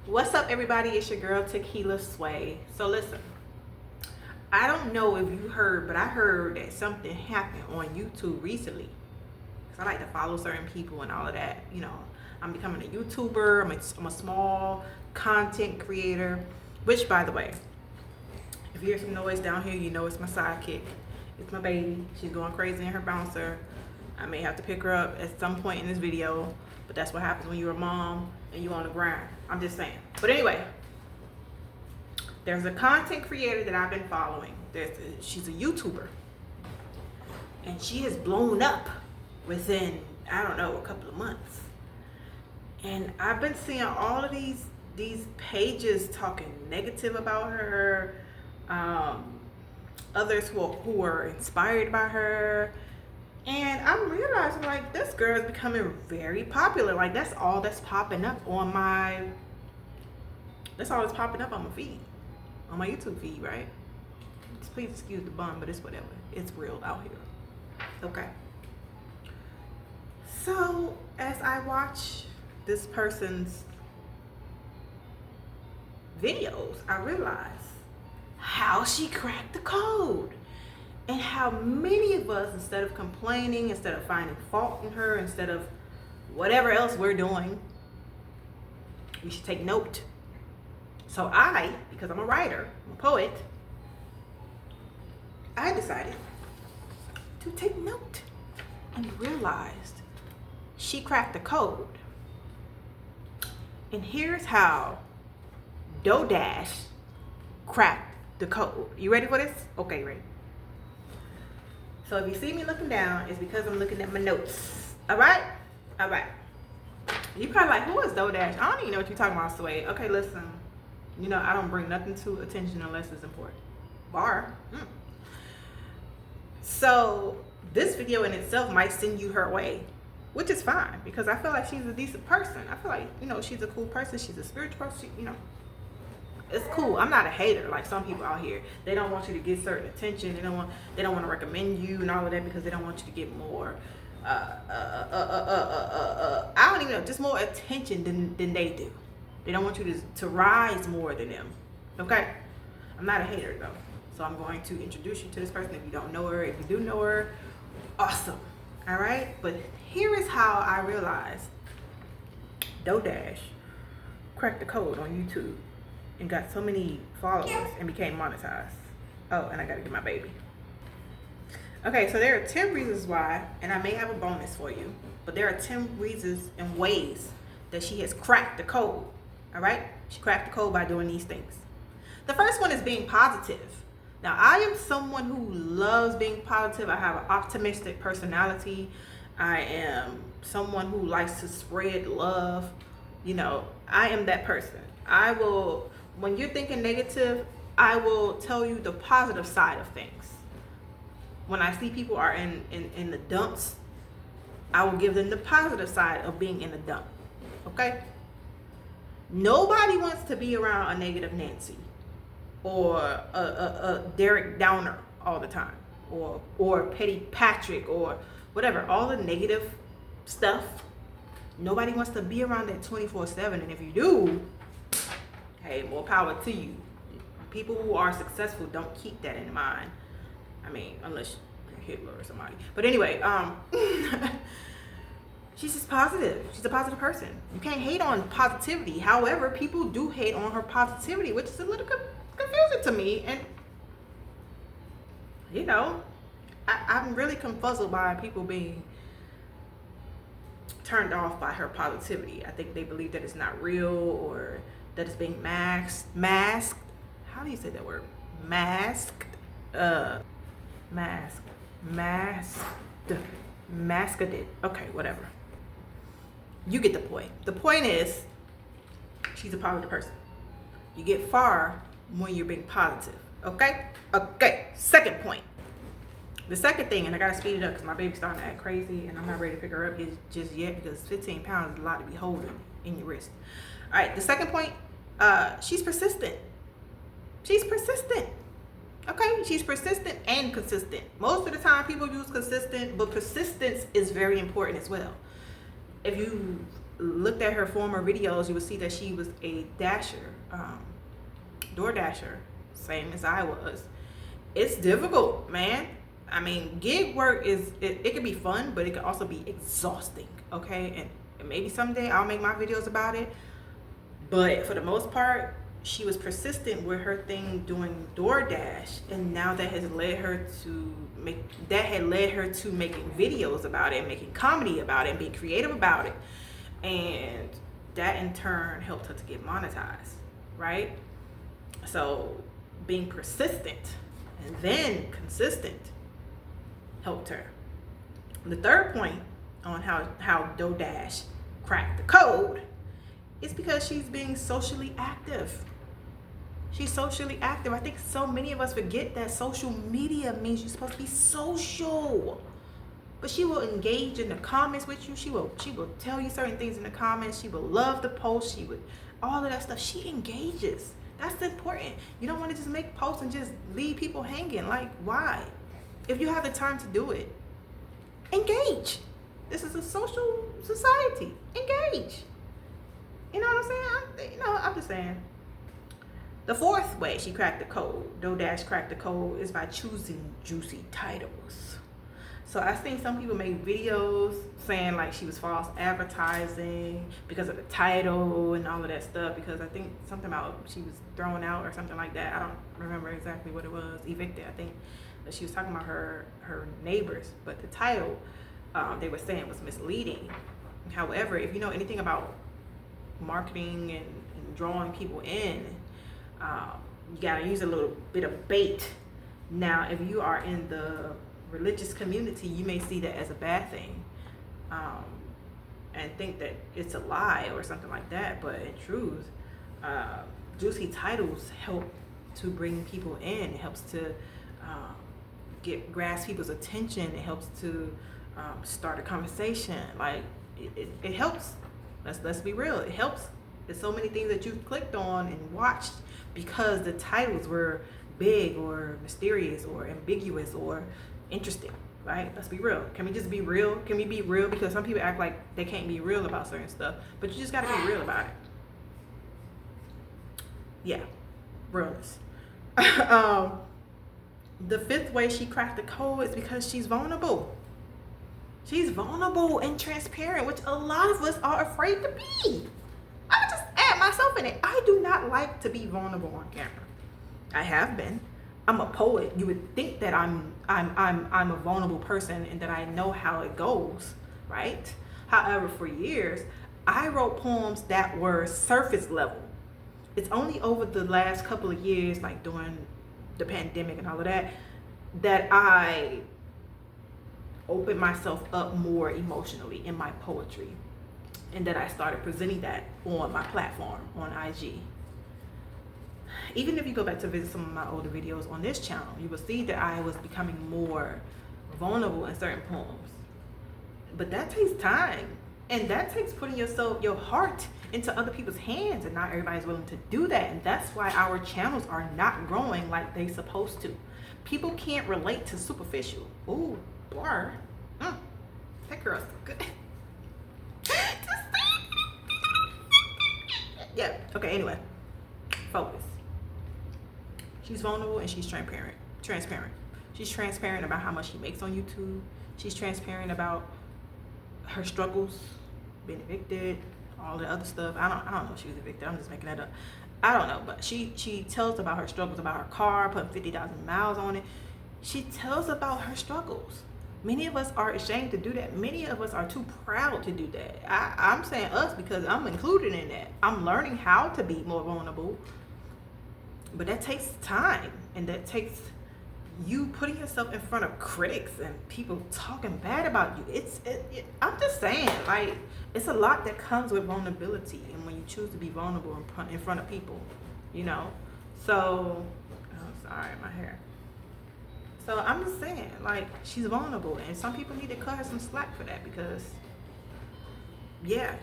What's up, everybody? It's your girl Tequila Sway. So listen, I don't know if you heard, but I heard that something happened on YouTube recently. Cause I like to follow certain people and all of that. You know, I'm becoming a YouTuber. I'm a small content creator. Which, by the way, if you hear some noise down here, you know it's my sidekick. It's my baby. She's going crazy in her bouncer. I may have to pick her up at some point in this video, but that's what happens when you're a mom and you're on the ground. I'm just saying. But anyway, there's a content creator that I've been following. She's a YouTuber, and she has blown up within, I don't know, a couple of months. And I've been seeing all of these pages talking negative about her, others who are inspired by her. And I'm realizing, like, this girl is becoming very popular. Like, that's all that's popping up on my feed, on my YouTube feed, right? Just please excuse the bun, but it's whatever. It's real out here. Okay. So, as I watch this person's videos, I realize how she cracked the code. And how many of us, instead of complaining, instead of finding fault in her, instead of whatever else we're doing, we should take note. So because I'm a writer, I'm a poet, I decided to take note and realized she cracked the code. And here's how DoorDash cracked the code. You ready for this? Okay, ready. So if you see me looking down, it's because I'm looking at my notes. All right? All right. You probably like, who is DoorDash? I don't even know what you're talking about, Sway. Okay, listen. You know, I don't bring nothing to attention unless it's important. Bar. So this video in itself might send you her way, which is fine because I feel like she's a decent person. I feel like, you know, she's a cool person. She's a spiritual person. You know, it's cool. I'm not a hater like some people out here. They don't want you to get certain attention. They don't want to recommend you and all of that because they don't want you to get more I don't even know, just more attention than they do. They don't want you to rise more than them. Okay? I'm not a hater though. So I'm going to introduce you to this person if you don't know her. If you do know her, awesome. All right? But here is how I realized DoorDash cracked the code on YouTube and got so many followers and became monetized. Oh, and I gotta get my baby. Okay, so there are 10 reasons why, and I may have a bonus for you, but there are 10 reasons and ways that she has cracked the code. All right? She cracked the code by doing these things. The first one is being positive. Now, I am someone who loves being positive. I have an optimistic personality. I am someone who likes to spread love. You know, I am that person. When you're thinking negative, I will tell you the positive side of things. When I see people are in the dumps, I will give them the positive side of being in the dump. Okay? Nobody wants to be around a negative Nancy or a Derek Downer all the time or Petty Patrick or whatever. All the negative stuff. Nobody wants to be around that 24/7. And if you do, hey, more power to you. People who are successful don't keep that in mind. I mean, unless you're Hitler or somebody. But anyway, she's just positive. She's a positive person. You can't hate on positivity. However, people do hate on her positivity, which is a little confusing to me. And, you know, I'm really confuzzled by people being turned off by her positivity. I think they believe that it's not real or that it's being masked. How do you say that word? Masked. Masqued. Okay, whatever. You get the point. The point is, she's a positive person. You get far when you're being positive. Okay? Okay. Second point. The second thing, and I gotta speed it up because my baby's starting to act crazy and I'm not ready to pick her up just yet because 15 pounds is a lot to be holding in your wrist. All right, the second point, she's persistent. She's persistent. Okay, she's persistent and consistent. Most of the time people use consistent, but persistence is very important as well. If you looked at her former videos, you would see that she was a dasher, door dasher, same as I was. It's difficult, man. I mean, gig work it can be fun, but it can also be exhausting, okay? And maybe someday I'll make my videos about it. But for the most part, she was persistent with her thing doing DoorDash, and now that had led her to making videos about it, making comedy about it, and being creative about it. And that in turn helped her to get monetized, right? So being persistent and then consistent helped her. The third point on how DoorDash cracked the code is because she's being socially active. She's socially active. I think so many of us forget that social media means you're supposed to be social. But she will engage in the comments with you. She will tell you certain things in the comments. She will love the post. She would all of that stuff. She engages. That's important. You don't want to just make posts and just leave people hanging. Like, why? If you have the time to do it, engage. This is a social society. Engage. You know what I'm saying? I'm just saying. The fourth way she cracked the code, DoorDash cracked the code, is by choosing juicy titles. So I've seen some people make videos saying like she was false advertising because of the title and all of that stuff, because I think something about she was thrown out or something like that. I don't remember exactly what it was, evicted, I think. But she was talking about her neighbors, but the title they were saying was misleading. However, if you know anything about marketing and drawing people in, you gotta use a little bit of bait. Now, if you are in the religious community, you may see that as a bad thing, and think that it's a lie or something like that. But in truth, juicy titles help to bring people in. It helps to grasp people's attention. It helps to start a conversation. Like it helps. Let's be real. It helps. There's so many things that you've clicked on and watched because the titles were big or mysterious or ambiguous or interesting, right? Let's be real. Can we just be real? Can we be real? Because some people act like they can't be real about certain stuff, but you just got to be real about it. Yeah, realness. The fifth way she cracked the code is because she's vulnerable. She's vulnerable and transparent, which a lot of us are afraid to be. I just add myself in it. I do not like to be vulnerable on camera. I have been. I'm a poet. You would think that I'm a vulnerable person and that I know how it goes, right? However, for years, I wrote poems that were surface level. It's only over the last couple of years, like during the pandemic and all of that, that I opened myself up more emotionally in my poetry, and that I started presenting that on my platform on IG. Even if you go back to visit some of my older videos on this channel, you will see that I was becoming more vulnerable in certain poems. But that takes time, and that takes putting your heart into other people's hands, and not everybody's willing to do that. And that's why our channels are not growing like they supposed to. People can't relate to superficial. Ooh, bar. That girl's good. Yeah, okay, anyway. Focus. She's vulnerable and she's transparent. She's transparent about how much she makes on YouTube. She's transparent about her struggles, being evicted, all the other stuff. I don't know if she was evicted. I'm just making that up. I don't know, but she tells about her struggles, about her car, putting 50,000 miles on it. She tells about her struggles. Many of us are ashamed to do that. Many of us are too proud to do that. I'm saying us because I'm included in that. I'm learning how to be more vulnerable. But that takes time, and that takes you putting yourself in front of critics and people talking bad about you. I'm just saying, like, it's a lot that comes with vulnerability, and when you choose to be vulnerable in front of people, you know. So, oh, sorry, my hair. So I'm just saying, like, she's vulnerable, and some people need to cut her some slack for that, because, yeah,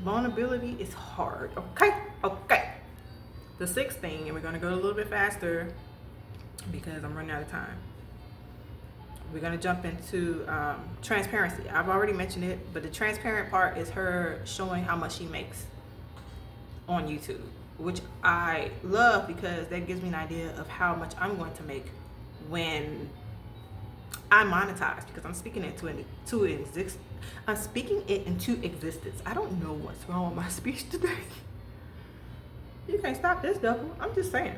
vulnerability is hard. Okay. The sixth thing, and we're going to go a little bit faster because I'm running out of time. we're gonna jump into transparency. I've already mentioned it, but the transparent part is her showing how much she makes on YouTube, which I love because that gives me an idea of how much I'm going to make when I monetize, because I'm speaking it I'm speaking it into existence. I don't know what's wrong with my speech today. You can't stop this, double. I'm just saying.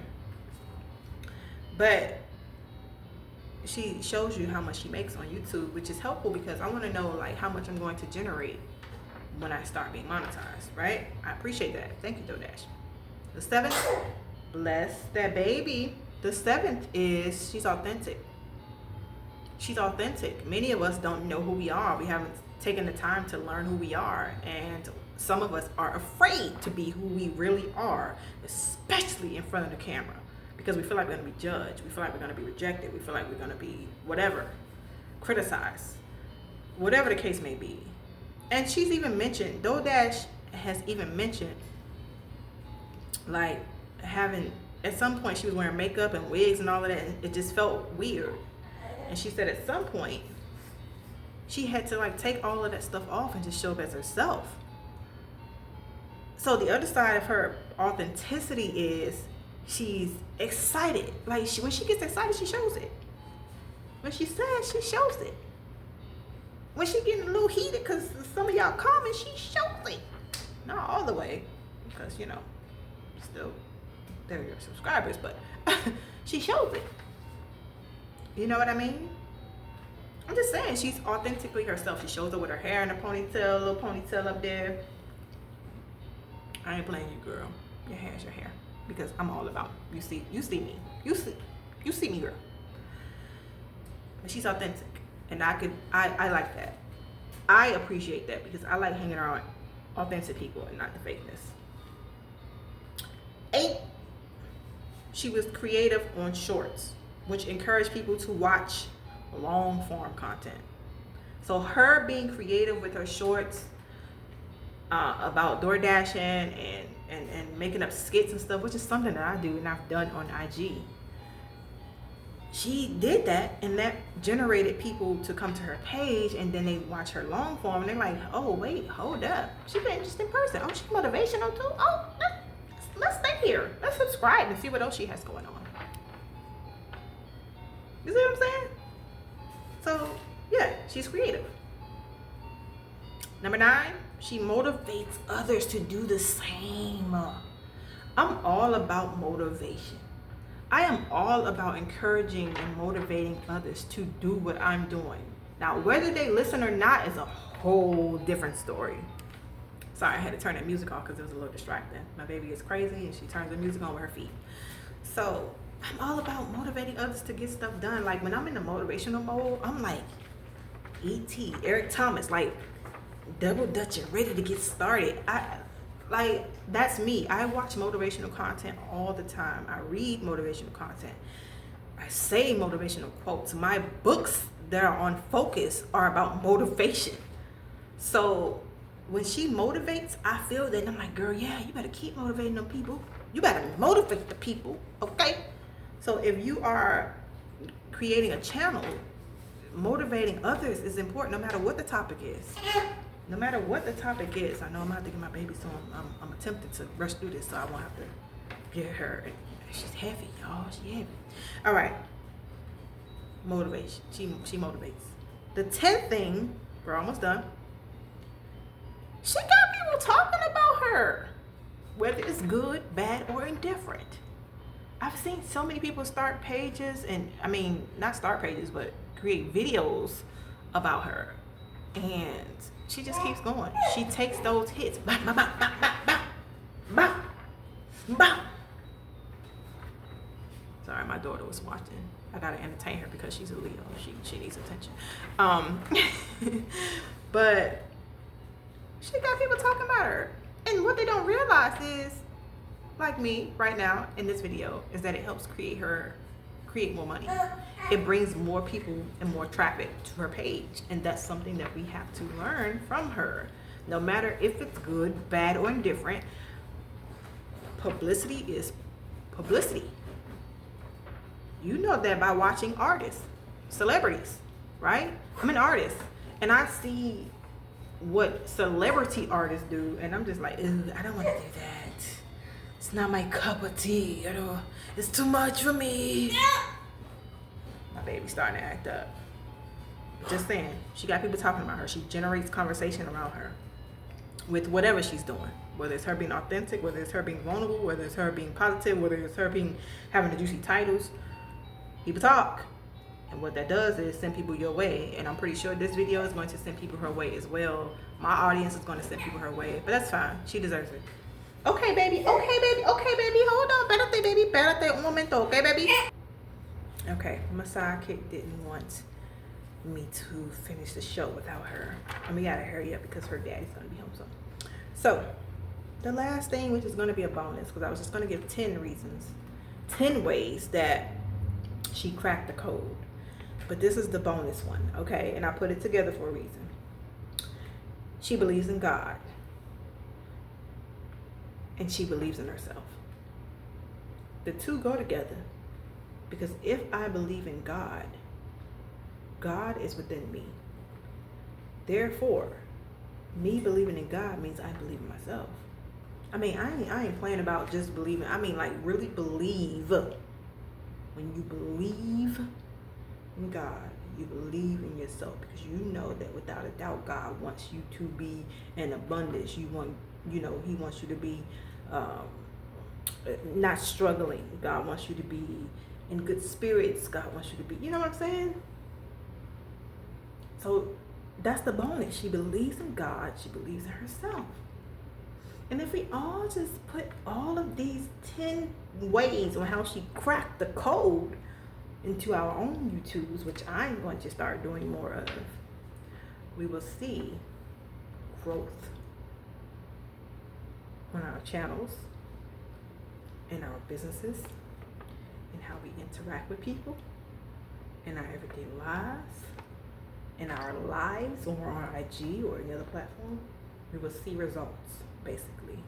But she shows you how much she makes on YouTube, which is helpful because I want to know like how much I'm going to generate when I start being monetized, right? I appreciate that. Thank you, DoorDash. The 7th, bless that baby. The 7th is she's authentic. She's authentic. Many of us don't know who we are. We haven't taken the time to learn who we are, and some of us are afraid to be who we really are, especially in front of the camera, because we feel like we're going to be judged. We feel like we're going to be rejected. We feel like we're going to be whatever, criticized, whatever the case may be. And she's even mentioned, DoorDash has even mentioned, like, having, at some point she was wearing makeup and wigs and all of that, and it just felt weird. And she said at some point she had to like take all of that stuff off and just show up as herself. So the other side of her authenticity is she's excited. Like when she gets excited, she shows it. When she says, she shows it. When she getting a little heated because some of y'all comment, she shows it. Not all the way, because you know, still they're your subscribers, but she shows it. You know what I mean? I'm just saying, she's authentically herself. She shows up with her hair in a ponytail, a little ponytail up there. I ain't playing you, girl. Your hair's your hair, because I'm all about you see me, you see me, girl. But she's authentic, and I like that. I appreciate that because I like hanging around authentic people and not the fakeness. 8, she was creative on shorts, which encourage people to watch long form content. So her being creative with her shorts about door dashing and making up skits and stuff, which is something that I do and I've done on IG. She did that, and that generated people to come to her page, and then they watch her long form and they're like, oh wait, hold up, she's an interesting person. Oh, she's motivational too. Oh, let's stay here. Let's subscribe and see what else she has going on. You see what I'm saying? So, yeah, she's creative. Number 9, she motivates others to do the same. I'm all about motivation. I am all about encouraging and motivating others to do what I'm doing. Now, whether they listen or not is a whole different story. Sorry, I had to turn that music off because it was a little distracting. My baby is crazy and she turns the music on with her feet. So, I'm all about motivating others to get stuff done. Like when I'm in the motivational mode, I'm like E.T., Eric Thomas, like double dutching, ready to get started. That's me. I watch motivational content all the time. I read motivational content. I say motivational quotes. My books that are on focus are about motivation. So when she motivates, I feel that, and I'm like, girl, yeah, you better keep motivating them people. You better motivate the people, okay? So if you are creating a channel, motivating others is important no matter what the topic is. No matter what the topic is. I know I'm going to have to get my baby, so I'm attempting to rush through this so I won't have to get her. She's heavy, y'all. She's heavy. All right. Motivation. She motivates. The 10th thing, we're almost done. She got people talking about her, whether it's good, bad, or indifferent. I've seen so many people start pages, and I mean, not start pages, but create videos about her. And she just keeps going. She takes those hits. Bah, bah, bah, bah, bah, bah, bah, bah. Sorry, my daughter was watching. I gotta entertain her because she's a Leo. She needs attention. But she got people talking about her. And what they don't realize is, like me right now in this video, is that it helps create more money. It brings more people and more traffic to her page, and that's something that we have to learn from her. No matter if it's good, bad, or indifferent, publicity is publicity. You know that by watching artists, celebrities. right? I'm an artist, and I see what celebrity artists do, and I'm just like, I don't want to do that. It's not my cup of tea. It's too much for me. My baby's starting to act up. Just saying, she got people talking about her. She generates conversation around her with whatever she's doing. Whether it's her being authentic, whether it's her being vulnerable, whether it's her being positive, whether it's her having the juicy titles. People talk. And what that does is send people your way. And I'm pretty sure this video is going to send people her way as well. My audience is going to send people her way. But that's fine. She deserves it. Okay, baby. Okay, baby. Okay, baby. Hold on. Espérate, baby. Espérate un momento. Okay, baby. Okay. My sidekick didn't want me to finish the show without her. And we gotta hurry up because her daddy's gonna be home soon. So, the last thing, which is gonna be a bonus, because I was just gonna give 10 reasons, 10 ways that she cracked the code. But this is the bonus one, okay? And I put it together for a reason. She believes in God. And she believes in herself. The two go together. Because if I believe in God, God is within me. Therefore, me believing in God means I believe in myself. I mean, I ain't playing about just believing. I mean, like, really believe. When you believe in God, you believe in yourself, because you know that without a doubt, God wants you to be in abundance. He wants you to be not struggling. God wants you to be in good spirits. God wants you to be, you know what I'm saying? So that's the bonus. She believes in God. She believes in herself. And if we all just put all of these 10 ways on how she cracked the code into our own YouTubes, which I'm going to start doing more of, we will see growth on our channels, in our businesses, in how we interact with people, in our everyday lives, in our lives, or on IG or any other platform. We will see results, basically.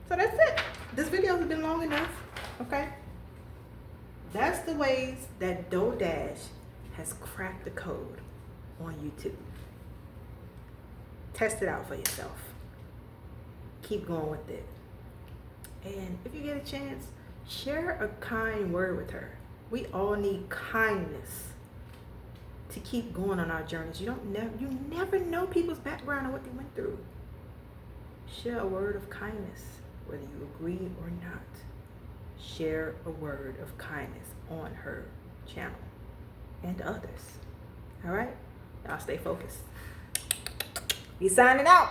So that's it. This video has been long enough, okay? That's the ways that DoDash has cracked the code on YouTube. Test it out for yourself. Keep going with it. And if you get a chance, share a kind word with her. We all need kindness to keep going on our journeys. You never know people's background and what they went through. Share a word of kindness, whether you agree or not. Share a word of kindness on her channel and others. All right? Y'all stay focused. We signing out.